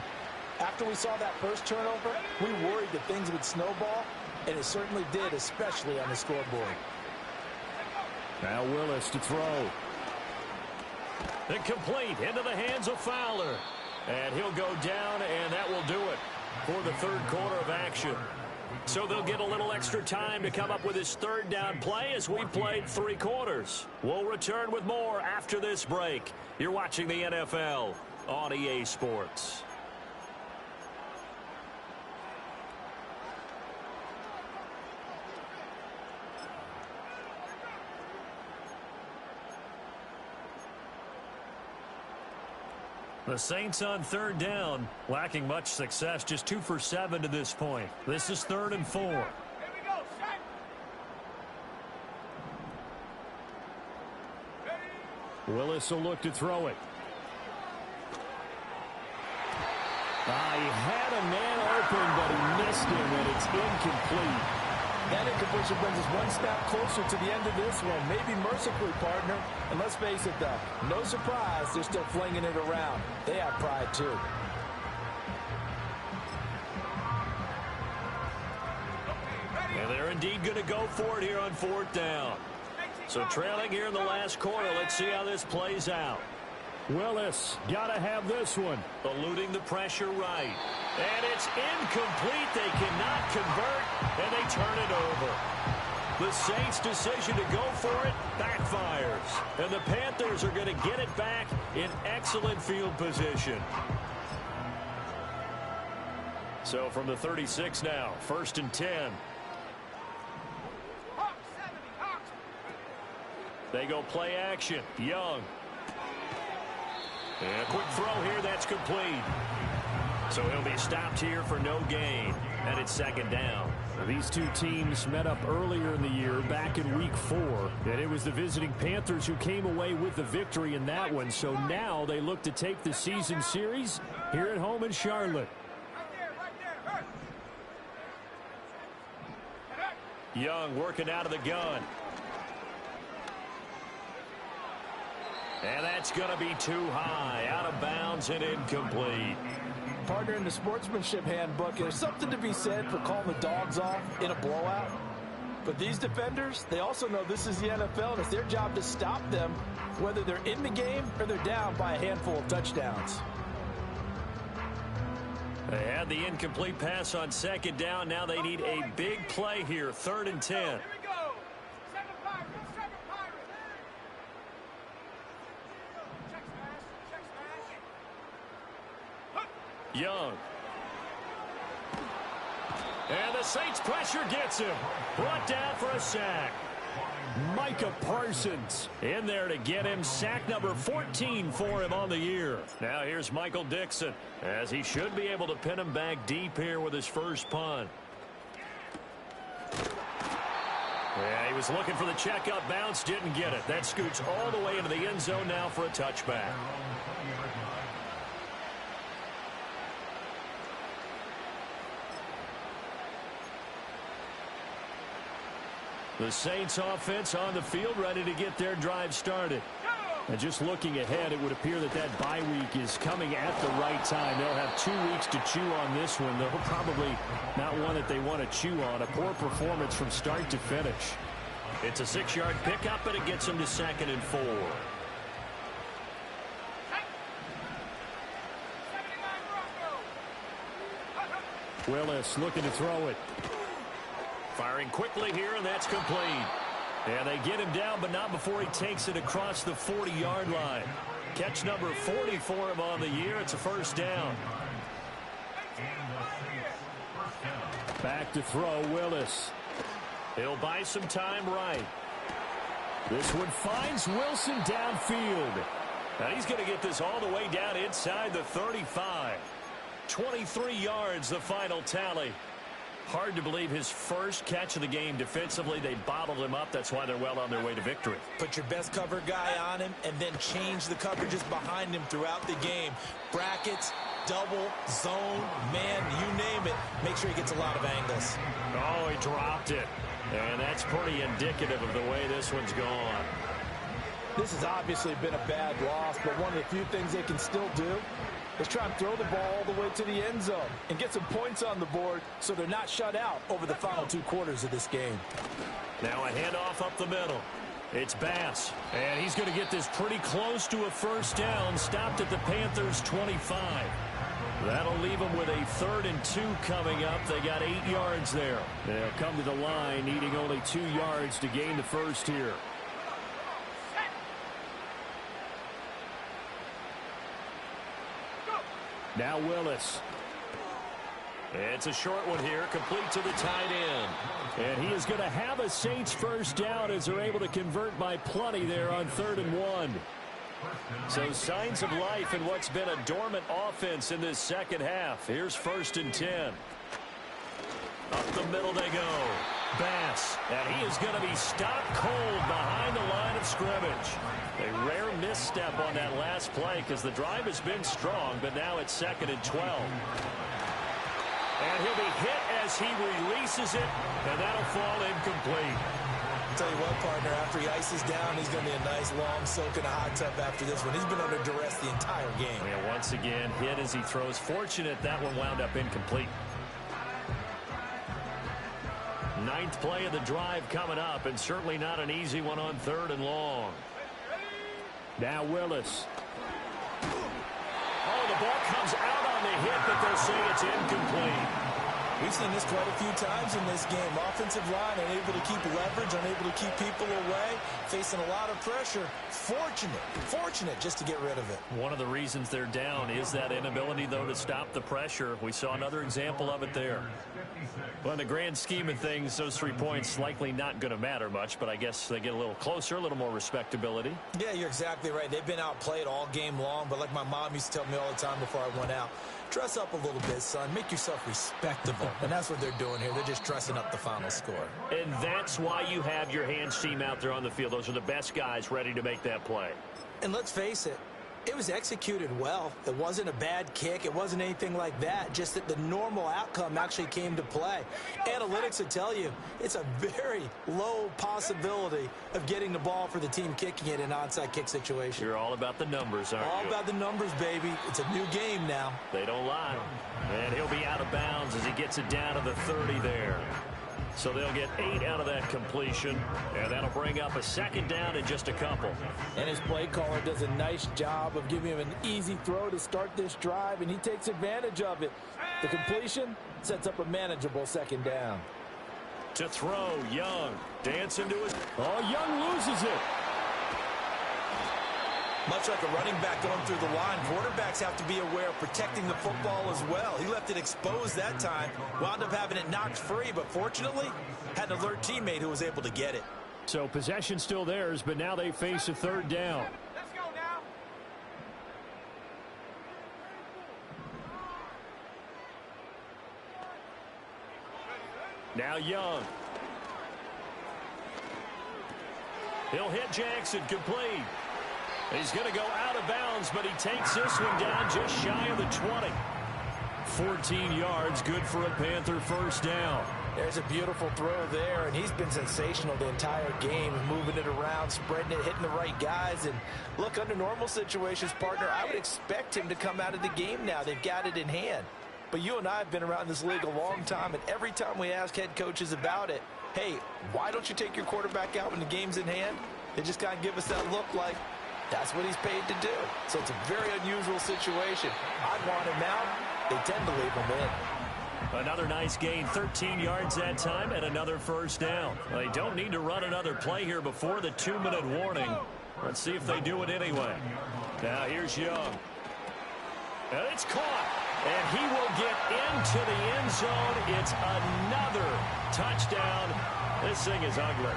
after we saw that first turnover, we worried that things would snowball, and it certainly did, especially on the scoreboard. Now Willis to throw. Incomplete into the hands of Fowler. And he'll go down, and that will do it for the third quarter of action. So they'll get a little extra time to come up with his third down play as we played 3 quarters. We'll return with more after this break. You're watching the NFL on EA Sports. The Saints on third down, lacking much success, just 2 for 7 to this point. This is 3rd and 4. Here we go, set. Willis will look to throw it. He had a man open, but he missed him, and it's incomplete. That incompletion brings us one step closer to the end of this one. Maybe mercifully, partner. And let's face it, though, no surprise, they're still flinging it around. They have pride, too. And they're indeed going to go for it here on 4th down. So trailing here in the last quarter, let's see how this plays out. Willis, got to have this one. Eluding the pressure right. And it's incomplete. They cannot convert, and they turn it over. The Saints' decision to go for it backfires. And the Panthers are going to get it back in excellent field position. So from the 36 now, 1st and 10. They go play action. Young. And a quick throw here, that's complete. So he'll be stopped here for no gain. And it's 2nd down. These two teams met up earlier in the year, back in Week 4. And it was the visiting Panthers who came away with the victory in that one. So now they look to take the season series here at home in Charlotte. Young working out of the gun. And that's going to be too high. Out of bounds and incomplete. Partner, in the sportsmanship handbook, there's something to be said for calling the dogs off in a blowout. But these defenders, they also know this is the NFL, and it's their job to stop them, whether they're in the game or they're down by a handful of touchdowns. They had the incomplete pass on 2nd down. Now they need a big play here. 3rd and 10. Here we go. Second pirate. Check smash. Young. And the Saints pressure gets him. Brought down for a sack. Micah Parsons in there to get him. Sack number 14 for him on the year. Now here's Michael Dixon, as he should be able to pin him back deep here with his first punt. Yeah, he was looking for the checkup bounce, didn't get it. That scoots all the way into the end zone now for a touchback. The Saints offense on the field, ready to get their drive started. And just looking ahead, it would appear that that bye week is coming at the right time. They'll have 2 weeks to chew on this one, though probably not one that they want to chew on. A poor performance from start to finish. It's a 6-yard pickup, and it gets them to 2nd and 4. Willis looking to throw it. Firing quickly here, and that's complete. And they get him down, but not before he takes it across the 40-yard line. Catch number 40 for him on the year. It's a first down. Back to throw, Willis. He'll buy some time right. This one finds Wilson downfield. Now he's going to get this all the way down inside the 35. 23 yards, the final tally. Hard to believe his first catch of the game defensively. They bottled him up. That's why they're well on their way to victory. Put your best cover guy on him and then change the coverages behind him throughout the game. Brackets, double, zone, man, you name it. Make sure he gets a lot of angles. Oh, he dropped it. And that's pretty indicative of the way this one's gone. This has obviously been a bad loss, but one of the few things they can still do is try and throw the ball all the way to the end zone and get some points on the board so they're not shut out over the final 2 quarters of this game. Now a handoff up the middle. It's Bass, and he's going to get this pretty close to a first down, stopped at the Panthers' 25. That'll leave them with a 3rd and 2 coming up. They got 8 yards there. They'll come to the line, needing only 2 yards to gain the first here. Now Willis. It's a short one here, complete to the tight end. And he is going to have a Saints first down as they're able to convert by plenty there on 3rd and 1. So signs of life in what's been a dormant offense in this second half. Here's 1st and 10. Up the middle they go. Bass, and he is going to be stopped cold behind the line of scrimmage. A rare misstep on that last play because the drive has been strong, but now it's 2nd and 12. And he'll be hit as he releases it, and that'll fall incomplete. I'll tell you what, partner, after he ices down, he's going to be a nice long soak in a hot tub after this one. He's been under duress the entire game. Yeah, once again, hit as he throws. Fortunate that one wound up incomplete. 9th play of the drive coming up, and certainly not an easy one on 3rd and long. Now Willis. Oh, the ball comes out on the hit, but they'll say it's incomplete. We've seen this quite a few times in this game. Offensive line unable to keep leverage, unable to keep people away, facing a lot of pressure. Fortunate just to get rid of it. One of the reasons they're down is that inability, though, to stop the pressure. We saw another example of it there. Well, in the grand scheme of things, those 3 points likely not going to matter much, but I guess they get a little closer, a little more respectability. Yeah, you're exactly right. They've been outplayed all game long, but like my mom used to tell me all the time before I went out, dress up a little bit, son. Make yourself respectable. And that's what they're doing here. They're just dressing up the final score. And that's why you have your hands team out there on the field. Those are the best guys ready to make that play. And let's face it, it was executed well. It wasn't a bad kick. It wasn't anything like that. Just that the normal outcome actually came to play. Analytics would tell you it's a very low possibility of getting the ball for the team kicking it in an onside kick situation. You're all about the numbers, aren't you? All about the numbers, baby. It's a new game now. They don't lie. And he'll be out of bounds as he gets it down to the 30 there. So they'll get 8 out of that completion, and that'll bring up a 2nd down in just a couple. And his play caller does a nice job of giving him an easy throw to start this drive, and he takes advantage of it. The completion sets up a manageable 2nd down. To throw, Young. Dance into his... Oh, Young loses it. Much like a running back going through the line, quarterbacks have to be aware of protecting the football as well. He left it exposed that time, wound up having it knocked free, but fortunately, had an alert teammate who was able to get it. So possession still theirs, but now they face a 3rd down. Let's go now. Now Young. He'll hit Jackson, complete. He's going to go out of bounds, but he takes this one down just shy of the 20. 14 yards, good for a Panther first down. There's a beautiful throw there, and he's been sensational the entire game, moving it around, spreading it, hitting the right guys. And look, under normal situations, partner, I would expect him to come out of the game now. They've got it in hand. But you and I have been around this league a long time, and every time we ask head coaches about it, hey, why don't you take your quarterback out when the game's in hand? They just kind of give us that look like, that's what he's paid to do. So it's a very unusual situation. I'd want him out. They tend to leave him in. Another nice gain, 13 yards that time, and another first down. They don't need to run another play here before the 2-minute warning. Let's see if they do it anyway. Now here's Young. And it's caught. And he will get into the end zone. It's another touchdown. This thing is ugly.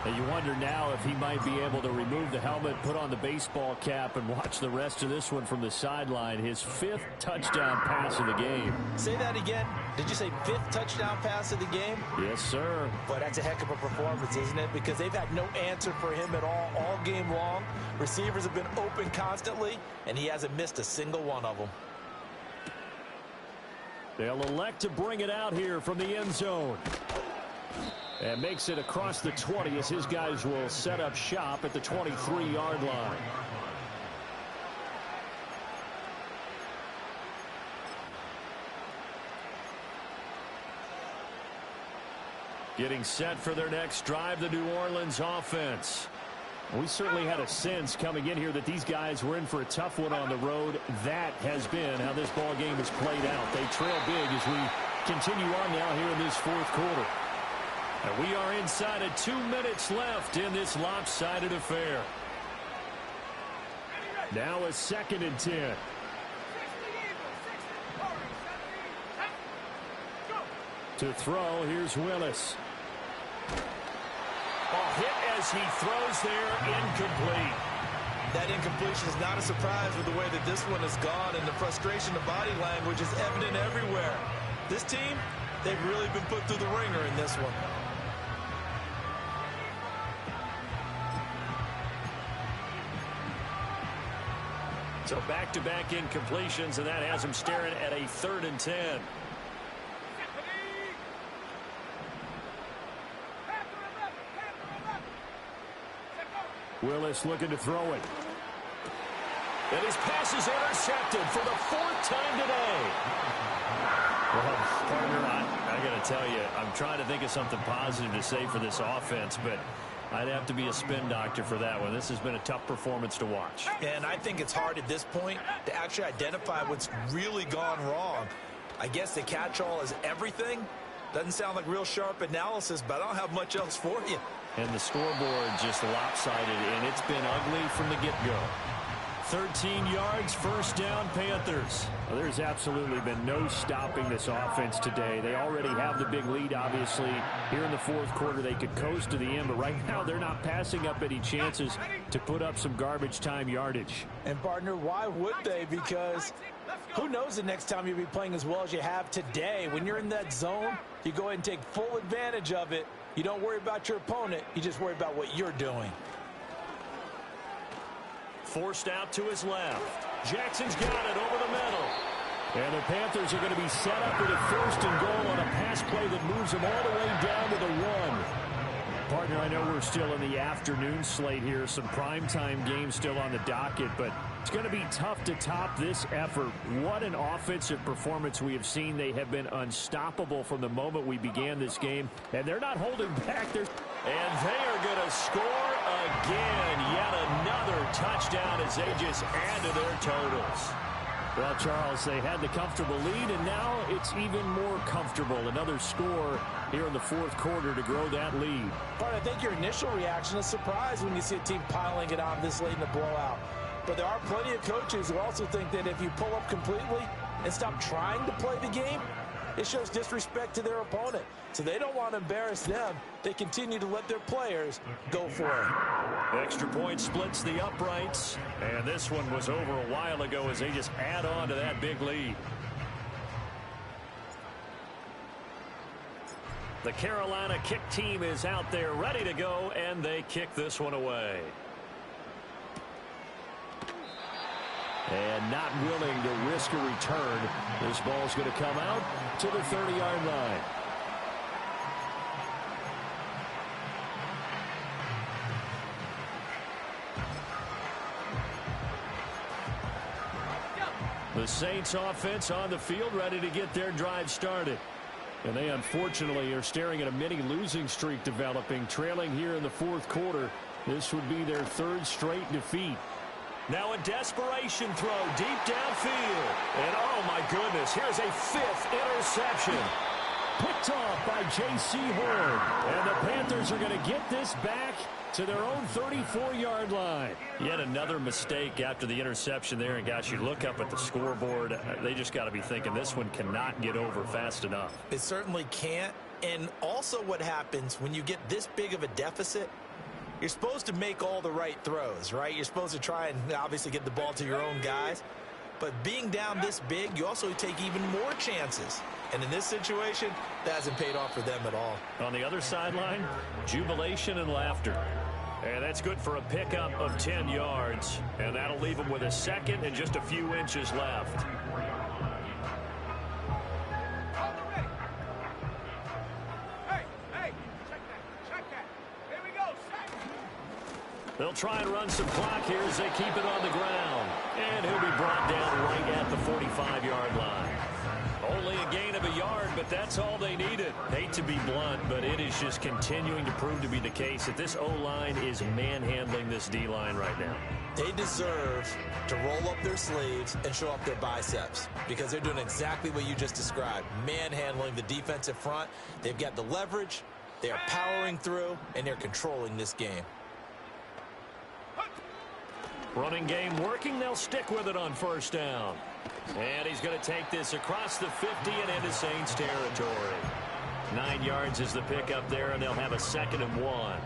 And you wonder now if he might be able to remove the helmet, put on the baseball cap, and watch the rest of this one from the sideline. His 5th touchdown pass of the game. Say that again. Did you say 5th touchdown pass of the game? Yes, sir. Boy, that's a heck of a performance, isn't it? Because they've had no answer for him at all game long. Receivers have been open constantly, and he hasn't missed a single one of them. They'll elect to bring it out here from the end zone. And makes it across the 20 as his guys will set up shop at the 23-yard line. Getting set for their next drive, the New Orleans offense. We certainly had a sense coming in here that these guys were in for a tough one on the road. That has been how this ball game has played out. They trail big as we continue on now here in this 4th quarter. And we are inside of 2 minutes left in this lopsided affair. Now a 2nd and 10. To throw, here's Willis. Ball hit as he throws there, incomplete. That incompletion is not a surprise with the way that this one has gone, and the frustration of body language is evident everywhere. This team, they've really been put through the ringer in this one. So back-to-back incompletions, and that has him staring at a 3rd and 10. Willis looking to throw it. And his pass is intercepted for the 4th time today. Well, partner, I got to tell you, I'm trying to think of something positive to say for this offense, but I'd have to be a spin doctor for that one. This has been a tough performance to watch. And I think it's hard at this point to actually identify what's really gone wrong. I guess the catch-all is everything. Doesn't sound like real sharp analysis, but I don't have much else for you. And the scoreboard just lopsided, and it's been ugly from the get-go. 13 yards, first down, Panthers. Well, there's absolutely been no stopping this offense today. They already have the big lead, obviously. Here in the 4th quarter, they could coast to the end, but right now they're not passing up any chances to put up some garbage time yardage. And, partner, why would they? Because who knows the next time you'll be playing as well as you have today. When you're in that zone, you go ahead and take full advantage of it. You don't worry about your opponent. You just worry about what you're doing. Forced out to his left. Jackson's got it over the middle. And the Panthers are going to be set up with a 1st and goal on a pass play that moves them all the way down to the 1. Partner, I know we're still in the afternoon slate here. Some primetime games still on the docket, but it's going to be tough to top this effort. What an offensive performance we have seen. They have been unstoppable from the moment we began this game, and they're not holding back. And they are going to score again. Yet another touchdown as they just add to their totals. Well, Charles, they had the comfortable lead, and now it's even more comfortable. Another score here in the 4th quarter to grow that lead. But I think your initial reaction is surprise when you see a team piling it on this late in the blowout. But there are plenty of coaches who also think that if you pull up completely and stop trying to play the game, it shows disrespect to their opponent. So they don't want to embarrass them. They continue to let their players go for it. Extra point splits the uprights. And this one was over a while ago as they just add on to that big lead. The Carolina kick team is out there ready to go, and they kick this one away. And not willing to risk a return. This ball's going to come out to the 30-yard line. The Saints offense on the field ready to get their drive started. And they unfortunately are staring at a mini losing streak developing, trailing here in the 4th quarter. This would be their 3rd straight defeat. Now a desperation throw deep downfield. And oh my goodness, here's a 5th interception. Picked off by J.C. Horn. And the Panthers are going to get this back to their own 34-yard line. Yet another mistake after the interception there. And gosh, you look up at the scoreboard, they just got to be thinking this one cannot get over fast enough. It certainly can't. And also what happens when you get this big of a deficit, you're supposed to make all the right throws, right? You're supposed to try and obviously get the ball to your own guys. But being down this big, you also take even more chances. And in this situation, that hasn't paid off for them at all. On the other sideline, jubilation and laughter. And that's good for a pickup of 10 yards. And that'll leave them with a 2nd and just a few inches left. They'll try and run some clock here as they keep it on the ground. And he'll be brought down right at the 45-yard line. Only a gain of a yard, but that's all they needed. Hate to be blunt, but it is just continuing to prove to be the case that this O-line is manhandling this D-line right now. They deserve to roll up their sleeves and show up their biceps because they're doing exactly what you just described, manhandling the defensive front. They've got the leverage, they're powering through, and they're controlling this game. Running game working. They'll stick with it on 1st down. And he's going to take this across the 50 and into Saints territory. 9 yards is the pickup there, and they'll have a 2nd and 1.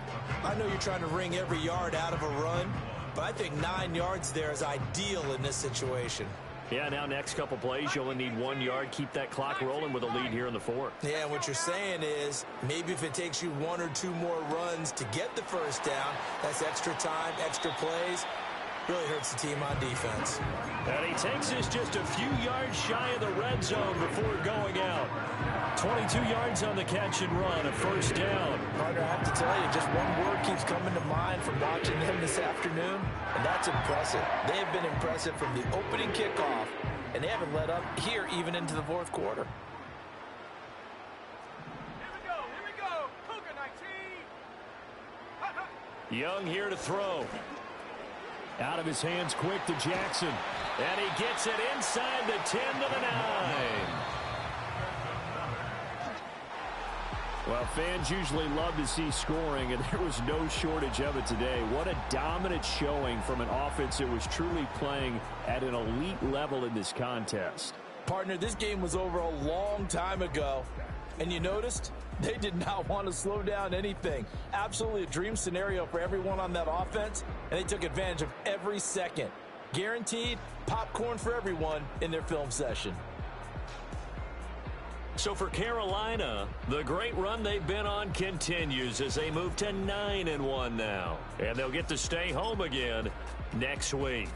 I know you're trying to wring every yard out of a run, but I think 9 yards there is ideal in this situation. Yeah, now next couple plays, you only need 1 yard. Keep that clock rolling with a lead here in the 4th. Yeah, and what you're saying is maybe if it takes you 1 or 2 more runs to get the 1st down, that's extra time, extra plays. Really hurts the team on defense. And he takes this just a few yards shy of the red zone before going out. 22 yards on the catch and run, a 1st down. Partner, I have to tell you, just one word keeps coming to mind from watching them this afternoon, and that's impressive. They have been impressive from the opening kickoff, and they haven't let up here even into the 4th quarter. Here we go. Cougar 19. Young here to throw. Out of his hands quick to Jackson. And he gets it inside the 10 to the 9. Well, fans usually love to see scoring, and there was no shortage of it today. What a dominant showing from an offense that was truly playing at an elite level in this contest. Partner, this game was over a long time ago, and you noticed they did not want to slow down anything. Absolutely a dream scenario for everyone on that offense, and they took advantage of every second. Guaranteed popcorn for everyone in their film session. So for Carolina, the great run they've been on continues as they move to 9-1 now. And they'll get to stay home again next week.